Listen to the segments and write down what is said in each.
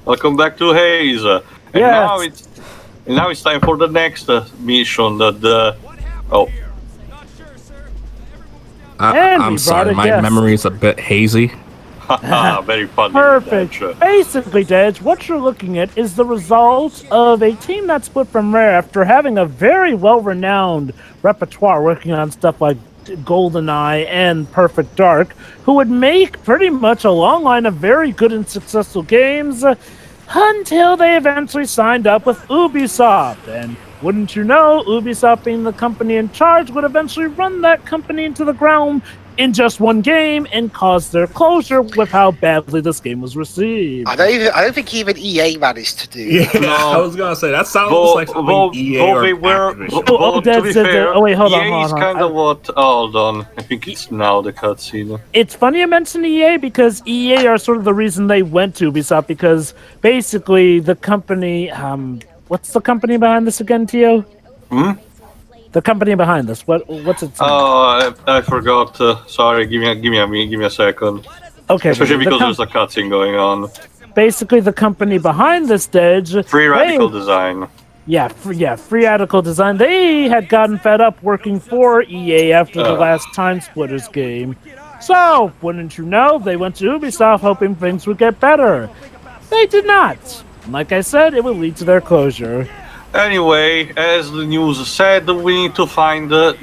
Welcome back to Haze. And Yes. now it's time for the next mission. I'm sorry, my memory's a bit hazy. Very funny. Perfect. Basically, Dej, what you're looking at is the result of a team that split from Rare after having a very well-renowned repertoire working on stuff like GoldenEye and Perfect Dark, who would make pretty much a long line of very good and successful games until they eventually signed up with Ubisoft. And wouldn't you know, Ubisoft being the company in charge would eventually run that company into the ground in just one game and cause their closure with how badly this game was received. I don't think even EA managed to do. Yeah, No. I was gonna say that sounds like something EA or Activision. To be fair, wait, hold on, EA is kind of what... hold on. I think it's now the cutscene. It's funny you mention EA because EA are sort of the reason they went to Ubisoft, because basically the company... what's the company behind this again, Tio? The company behind this. What's its name? Oh, I forgot. Sorry, give me a second. Okay. Especially because there's a cutscene going on. Basically, the company behind this stage... Free Radical Design. Yeah, Free Radical Design. They had gotten fed up working for EA after the last Time Splitters game. So, wouldn't you know, they went to Ubisoft hoping things would get better. They did not. Like I said, it would lead to their closure. Anyway, as the news said, we need to find the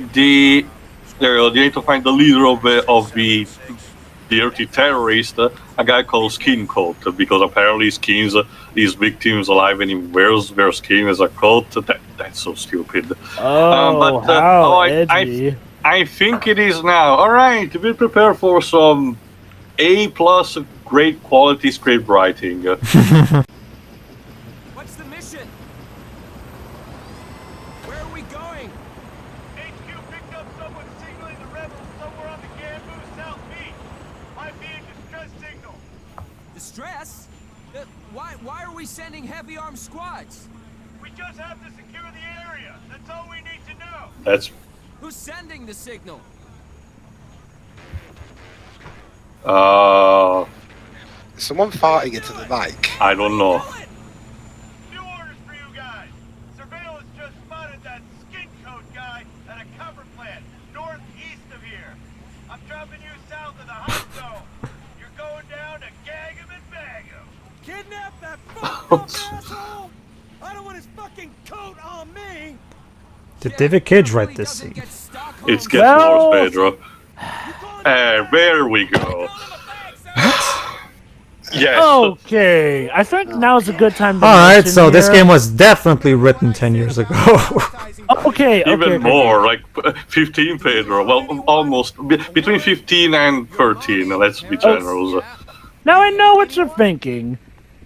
leader of the dirty terrorist, a guy called Skincoat, because apparently skins these victims alive and he wears their skin as a coat. That's so stupid. Edgy. I think it is now. All right, be prepared for some A+ great quality script writing. What's the mission? Where are we going? HQ picked up someone signaling the rebels somewhere on the Gambu South Beach. Might be a distress signal. Distress? Why are we sending heavy armed squads? We just have to secure the area. That's all we need to know. That's... Who's sending the signal? Someone farting into the mic. I don't know. New orders for you guys. Surveillance just spotted that Skincoat guy at a copper plant northeast of here. I'm dropping you south of the hot zone. You're going down to gag him and bag him. Kidnap that fucked up asshole! I don't want his fucking coat on me! Did David Cage write this scene? It's getting worse, Pedro. There we go. Yes. Okay, I think now is a good time to Alright, so mention this here- game was definitely written 10 years ago. Okay, Even more, like 15, Pedro. Well, almost between 15 and 13. Let's be generous. Now I know what you're thinking.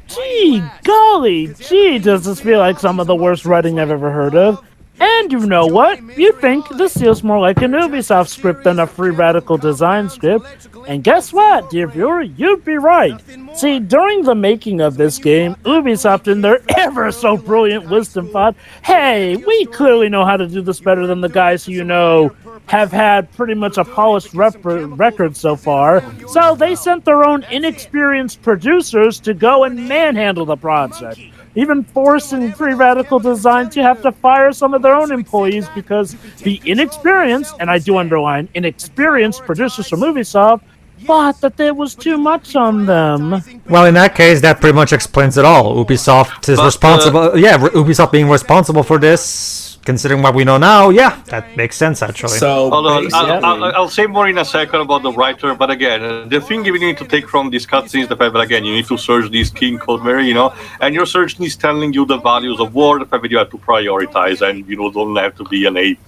Gee, golly, does this feel like some of the worst writing I've ever heard of? And you know what? You think this feels more like an Ubisoft script than a Free Radical Design script. And guess what, dear viewer? You'd be right. See, during the making of this game, Ubisoft in their ever so brilliant wisdom thought, hey, we clearly know how to do this better than the guys who, you know, have had pretty much a polished record so far. So they sent their own inexperienced producers to go and manhandle the project, even forcing Free Radical Design to have to fire some of their own employees because the inexperienced, and I do underline, inexperienced producers from Ubisoft thought that there was too much on them. Well, in that case, that pretty much explains it all. Ubisoft is responsible. Ubisoft being responsible for this. Considering what we know now, yeah, that makes sense actually. So, hold on, I'll say more in a second about the writer, but again, the thing you need to take from these cutscenes is the fact that, again, you need to search these Skincoat, and your search is telling you the values of war, the fact that you have to prioritize, and, don't have to be an ape,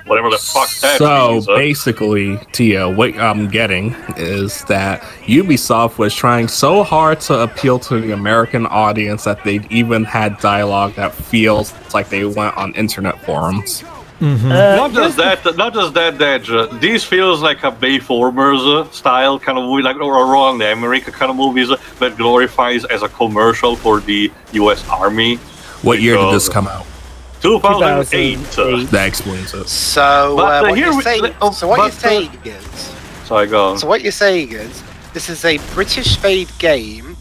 whatever the fuck that means. So, basically, Tia, what I'm getting is that Ubisoft was trying so hard to appeal to the American audience that they even had dialogue that feels like they went on internet forums. Not just that, Dej. This feels like a Bayformers style kind of movie, like or around the America kind of movies that glorifies as a commercial for the U.S. Army. What year did this come out? 2008. That explains it. So what you're saying is, sorry, go on. So what you're saying is, this is a British-made game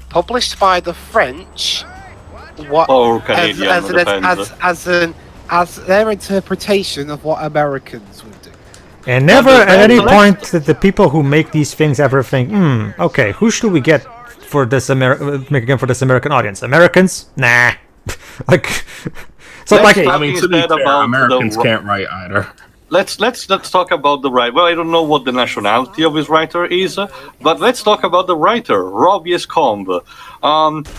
published by the French. What Or Canadian, as their interpretation of what Americans would do. And never at any point did the people who make these things ever think, okay, who should we get for this make a game for this American audience? Americans? Nah. Like, it's not like I mean, to be fair, Americans can't write either. Let's talk about the writer. Well, I don't know what the nationality of his writer is, but let's talk about the writer, Rob Escombe.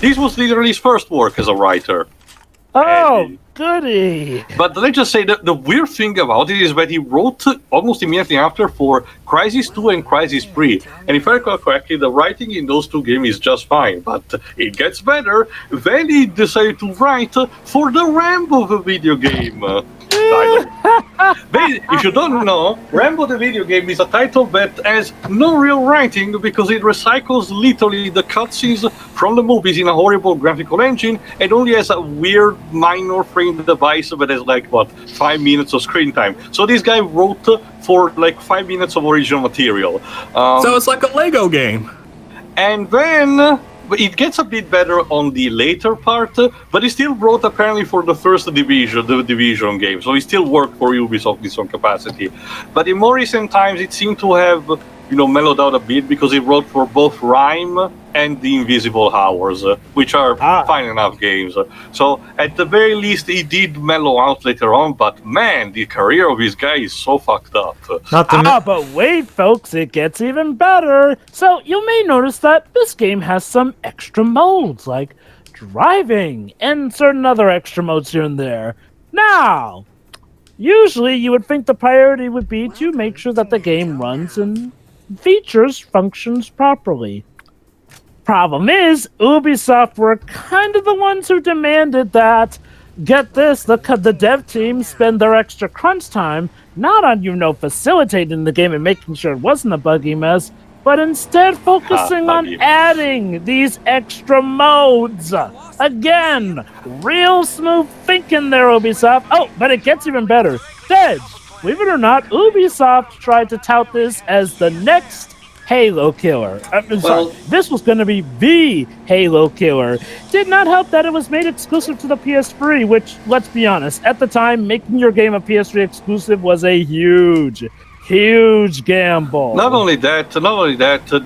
This was literally his first work as a writer. Oh, goody! But let's just say that the weird thing about it is that he wrote almost immediately after for Crysis 2 and Crysis 3. And if I recall correctly, the writing in those two games is just fine, but it gets better. Then he decided to write for the Rambo video game. If you don't know, Rambo the video game is a title that has no real writing because it recycles literally the cutscenes from the movies in a horrible graphical engine and only has a weird minor frame device that has 5 minutes of screen time. So this guy wrote for 5 minutes of original material. So it's like a Lego game. And then it gets a bit better on the later part, but he still wrote apparently for the first Division, the Division game. So he still worked for Ubisoft in some capacity. But in more recent times, it seemed to have, mellowed out a bit because he wrote for both Rime and The Invisible Hours, which are fine enough games. So at the very least, he did mellow out later on. But man, the career of this guy is so fucked up. But wait, folks, it gets even better. So you may notice that this game has some extra modes, like driving and certain other extra modes here and there. Now, usually you would think the priority would be to make sure that the game runs and functions properly. Problem is, Ubisoft were kind of the ones who demanded that, get this, the dev team spend their extra crunch time not on, facilitating the game and making sure it wasn't a buggy mess, but instead focusing on adding these extra modes. Again, real smooth thinking there, Ubisoft. Oh, but it gets even better. Dej, believe it or not, Ubisoft tried to tout this as the next Halo killer. This was going to be the Halo killer. Did not help that it was made exclusive to the PS3, which, let's be honest, at the time, making your game a PS3 exclusive was a huge gamble. Not only that,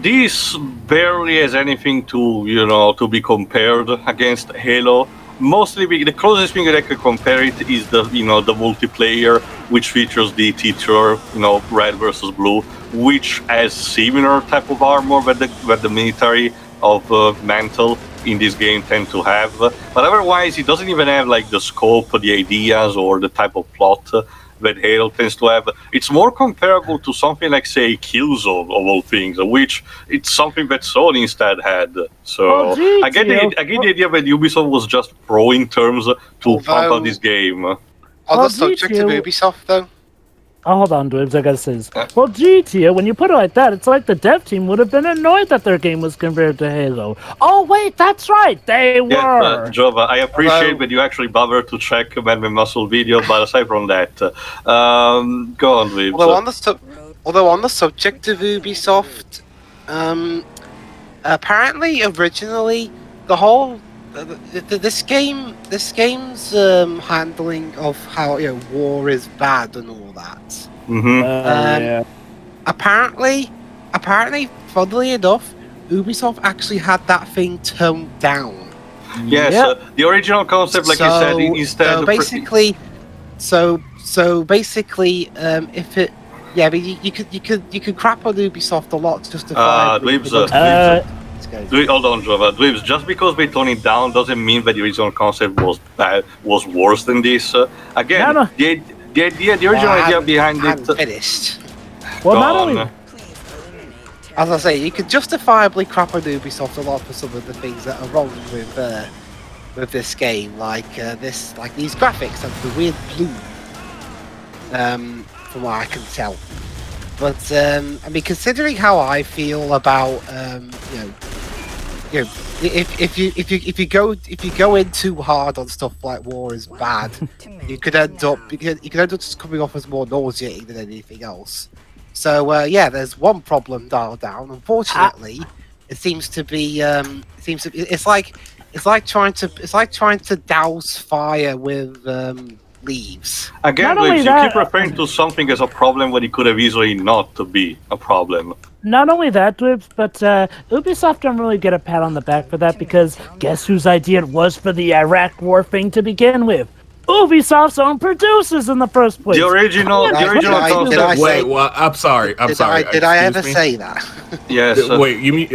this barely has anything to be compared against Halo. Mostly, the closest thing that I could compare it is the multiplayer, which features the teacher, red versus blue, which has similar type of armor that the military of Mantle in this game tend to have. But otherwise, it doesn't even have the scope, the ideas, or the type of plot that Halo tends to have. It's more comparable to something like, say, Killzone, of all things, which it's something that Sony instead had. So I get the idea that Ubisoft was just pro in terms to pump out this game. On the subject of Ubisoft, though. Oh, hold on, Dwebs, I gotta say this. Well, Tia, when you put it like that, it's like the dev team would have been annoyed that their game was compared to Halo. Oh, wait, that's right, they were! Yeah, Jova, I appreciate that you actually bothered to check Man Muscle video, but aside from that, go on, Dwebs. Although on the subject of Ubisoft, apparently, originally, the whole... This game's handling of how war is bad and all that. Apparently, funnily enough, Ubisoft actually had that thing toned down. Yes, the original concept, like you said, instead. So basically, if it, I mean, you could crap on Ubisoft a lot justifiably. Hold on, Jova. Dweebs, just because they tone it down doesn't mean that the original concept was worse than this. Again, the original idea behind it. Finished. Well, not only. As I say, you could justifiably crap on Ubisoft a lot for some of the things that are wrong with this game, like these graphics and the weird blue. From what I can tell. But I mean, considering how I feel about if you go in too hard on stuff like war is bad, you could end up just coming off as more nauseating than anything else. So there's one problem dialed down. Unfortunately, It seems to be. It's like trying to douse fire with leaves. Again, Not only Waves, you that- keep referring to something as a problem when it could have easily not to be a problem. Not only that, Dwibs, but Ubisoft don't really get a pat on the back for that because guess whose idea it was for the Iraq War thing to begin with? Ubisoft's own producers in the first place. The original Did I concept. say- Wait, well, I'm sorry. I'm sorry. Did I ever Excuse me? say that? Yes. Wait, you mean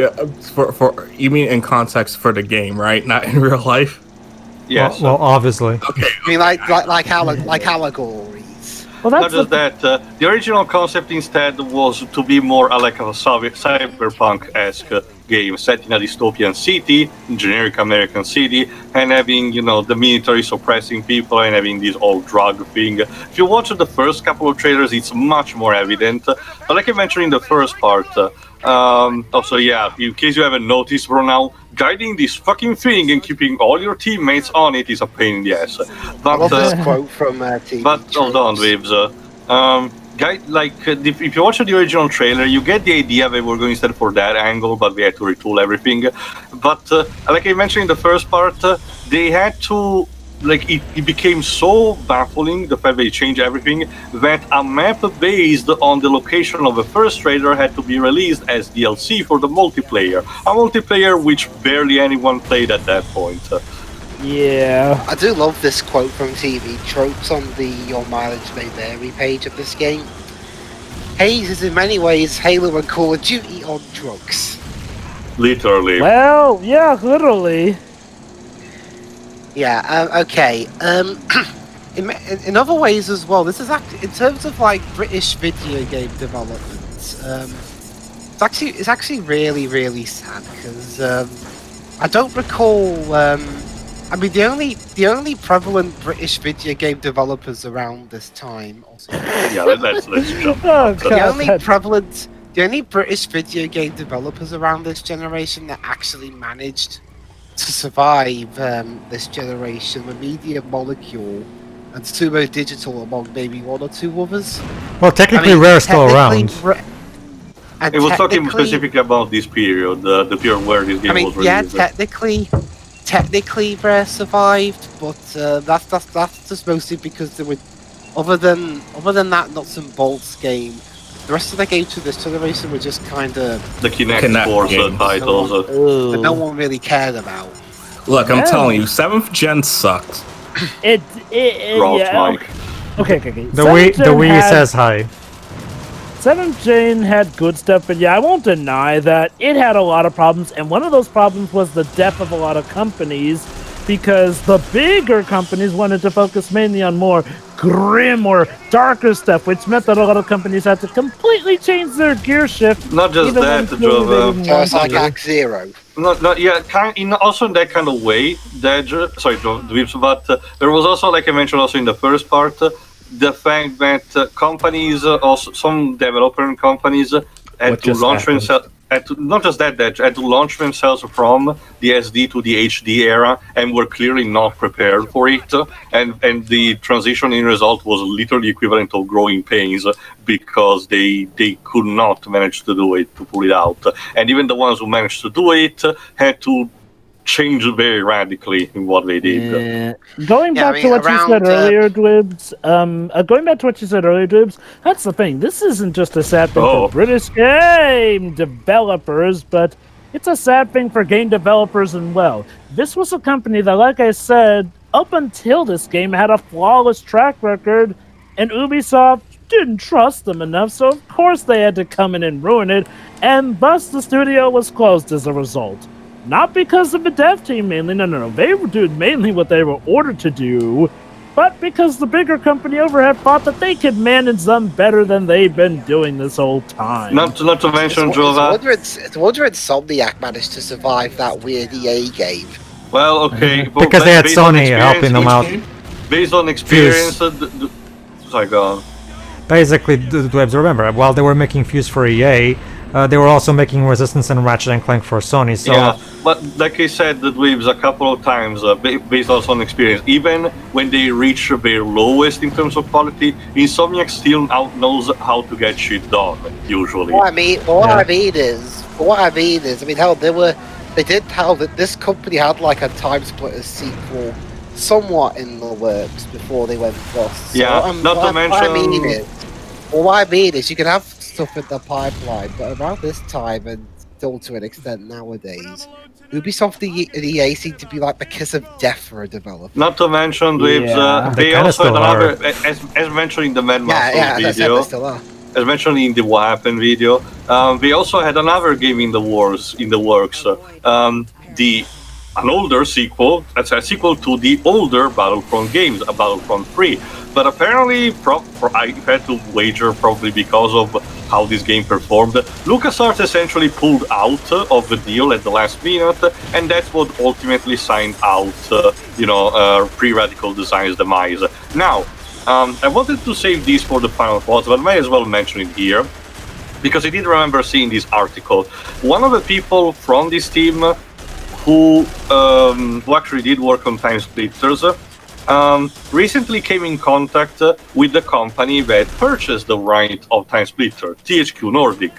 for you mean in context for the game, right? Not in real life. Yes. Well, obviously. Okay. I mean, like allegories. Well, Not that's just that, the original concept instead was to be more like a cyberpunk-esque game set in a dystopian city, generic American city, and having, the military suppressing people and having this whole drug thing. If you watch the first couple of trailers, it's much more evident. But like I mentioned in the first part, also, yeah, in case you haven't noticed for now, guiding this fucking thing and keeping all your teammates on it is a pain in the ass. I love But, this quote from TV. but hold on, Waves. If you watch the original trailer, you get the idea that we're going instead for that angle, but we had to retool everything. But like I mentioned in the first part, they had to. It became so baffling, the fact they changed everything, that a map based on the location of the first trailer had to be released as DLC for the multiplayer. A multiplayer which barely anyone played at that point. Yeah. I do love this quote from TV Tropes on the Your Mileage May Vary page of this game. Haze is in many ways Halo and Call of Duty on drugs. Literally. Well, yeah, literally. Yeah, okay. In other ways as well, this is actually, in terms of like British video game development, it's actually really, really sad because I don't recall. I mean, the only prevalent British video game developers around this time. Also, Yeah, let's jump. Oh, God. the only British video game developers around this generation that actually managed to survive this generation were Media Molecule and Sumo Digital, among maybe one or two others. Well, technically, Rare's still around. It was talking specifically about this period, the period where this game was released. Technically Rare survived, but that's just mostly because there were other than that nuts and bolts game. The rest of the games to this generation were just kind of The Kinect Force games. titles. that no one really cared about. Look, I'm Yeah. telling you, 7th gen sucked. Ralph, Yeah. Mike. Okay. The Wii says hi. 7th Gen had good stuff, but yeah, I won't deny that it had a lot of problems, and one of those problems was the depth of a lot of companies, because the bigger companies wanted to focus mainly on more grim or darker stuff, which meant that a lot of companies had to completely change their gear shift. Not just even that, when clearly they Jova. didn't So want it's like to. Act Zero. Also in that kind of way, Dweeps, but there was also, like I mentioned also in the first part, the fact that companies, also some developer companies, had What to just launch happened? themselves. Not just that, they had to launch themselves from the SD to the HD era, and were clearly not prepared for it. And the transition in result was literally equivalent of growing pains because they could not manage to do it, to pull it out. And even the ones who managed to do it had to change very radically in what they did. Yeah. Going Yeah, I back mean, to what you around, said earlier, Dwibs. Going back to what you said earlier, Dwibs. That's the thing. This isn't just a sad thing Oh. for British game developers, but it's a sad thing for game developers as well. This was a company that, like I said, up until this game had a flawless track record, and Ubisoft didn't trust them enough, so of course they had to come in and ruin it, and thus the studio was closed as a result. Not because of the dev team mainly, no. They were doing mainly what they were ordered to do, but because the bigger company overhead thought that they could manage them better than they've been doing this whole time. Not to mention, Jova. It's a wonder Insomniac managed to survive that weird EA game. Well, okay. but Because they had based on Sony helping them out. Based on experience, sorry, go on. Basically, the Dwebs, remember, while they were making Fuse for EA, they were also making Resistance and Ratchet and Clank for Sony. So Yeah, but like I said, the Dweebs a couple of times, based also on experience, even when they reach their lowest in terms of quality, Insomniac still knows how to get shit done, usually. What I mean is, what I mean is, hell, they did tell that this company had like a Time Splitters sequel somewhat in the works before they went bust. So Yeah, not to mention. What I mean is, you can have stuff in the pipeline, but around this time and still to an extent nowadays, Ubisoft and EA seem to be like the kiss of death for a developer. Not to mention, Dweebs, They they also had kinda another, as mentioned in the Mad Muscles video, they still are. as mentioned in the What Happened video, we also had another game in the works. An older sequel, that's a sequel to the older Battlefront games, a Battlefront 3. But apparently, I had to wager probably because of how this game performed. LucasArts essentially pulled out of the deal at the last minute, and that's what ultimately signed out, Pre-Radical Design's demise. Now, I wanted to save this for the final thoughts, but I may as well mention it here, because I did remember seeing this article. One of the people from this team who actually did work on Time Splitters, recently came in contact with the company that purchased the right of Time Splitter, THQ Nordic.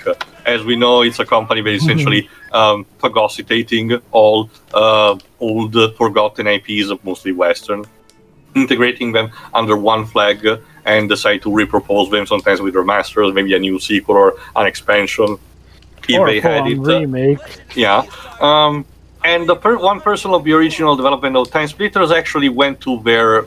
As we know, it's a company that is essentially phagocytating all old, forgotten IPs, mostly Western, integrating them under one flag and decide to repropose them, sometimes with remasters, maybe a new sequel or an expansion, if they had it. Remake. Yeah. And the one person of the original development of Time Splitters actually went to their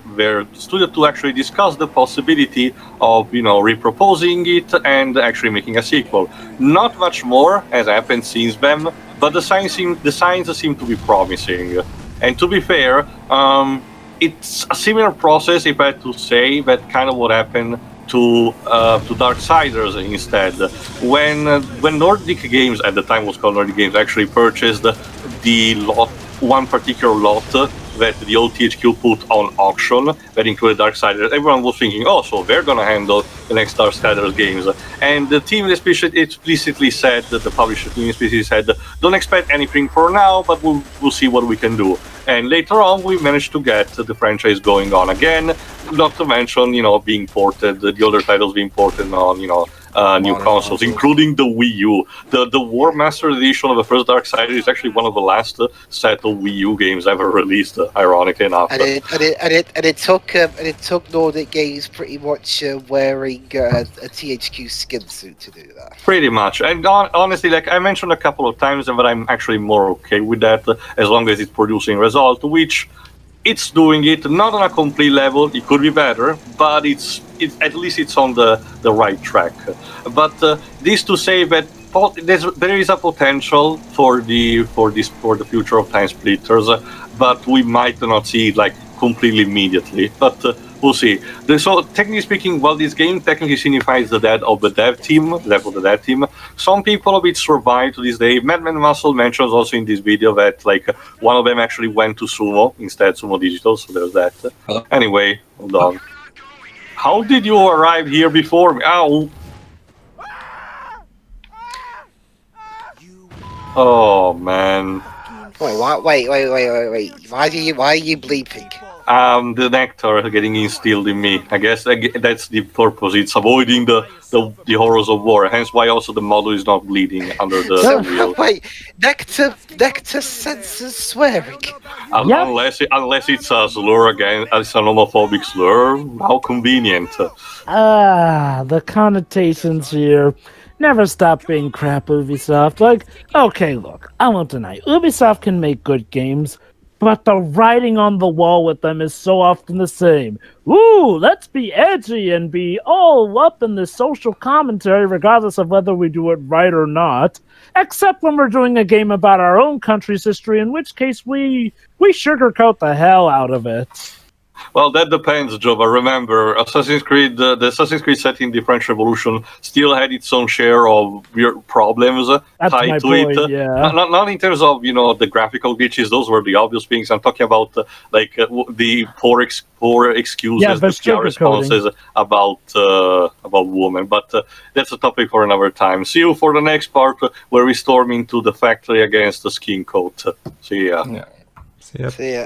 studio to actually discuss the possibility of, reproposing it and actually making a sequel. Not much more has happened since then, but the signs seem to be promising. And to be fair, it's a similar process, if I had to say, that kind of what happened to Darksiders instead. When Nordic Games, at the time was called Nordic Games, actually purchased one particular lot that the old THQ put on auction that included Darksiders, everyone was thinking, oh, so they're gonna handle the next Darksiders games. And the team explicitly said, that the publisher team explicitly said, don't expect anything for now, but we'll see what we can do. And later on, we managed to get the franchise going on again, not to mention, being ported, the older titles being ported on, new consoles, including the Wii U. The War Master edition of the first Darksiders is actually one of the last set of Wii U games ever released, ironically enough. And it took Nordic Games pretty much wearing a THQ skin suit to do that. Pretty much, and honestly, like I mentioned a couple of times, and that I'm actually more okay with that, as long as it's producing result, which it's doing it, not on a complete level. It could be better, but it's at least it's on the right track. But this to say that there is a potential for the future of Time Splitters, but we might not see it like completely immediately. But we'll see. So technically speaking, while this game technically signifies the death of the dev team, some people of it survive to this day. Madman Muscle mentions also in this video that like one of them actually went to Sumo instead, Sumo Digital, so there's that. Anyway, hold on. How did you arrive here before me? Ow! Oh man. Wait. Why are you bleeping? The nectar getting instilled in me. I guess that's the purpose. It's avoiding the horrors of war. Hence why also the model is not bleeding under the wheel. Wait, nectar senses swearing. Unless it's a slur again, it's an homophobic slur. How convenient. The connotations here never stop being crap, Ubisoft. Like, okay, look, I won't deny, Ubisoft can make good games, but the writing on the wall with them is so often the same. Ooh, let's be edgy and be all up in the social commentary regardless of whether we do it right or not. Except when we're doing a game about our own country's history, in which case we sugarcoat the hell out of it. Well, that depends, Joe. But remember, Assassin's Creed, the Assassin's Creed set in the French Revolution still had its own share of weird problems tied to it. Yeah. Not in terms of the graphical glitches; those were the obvious things. I'm talking about the poor excuses, the PR responses about women. But that's a topic for another time. See you for the next part where we storm into the factory against the Skincoat. See ya. Yeah. See ya.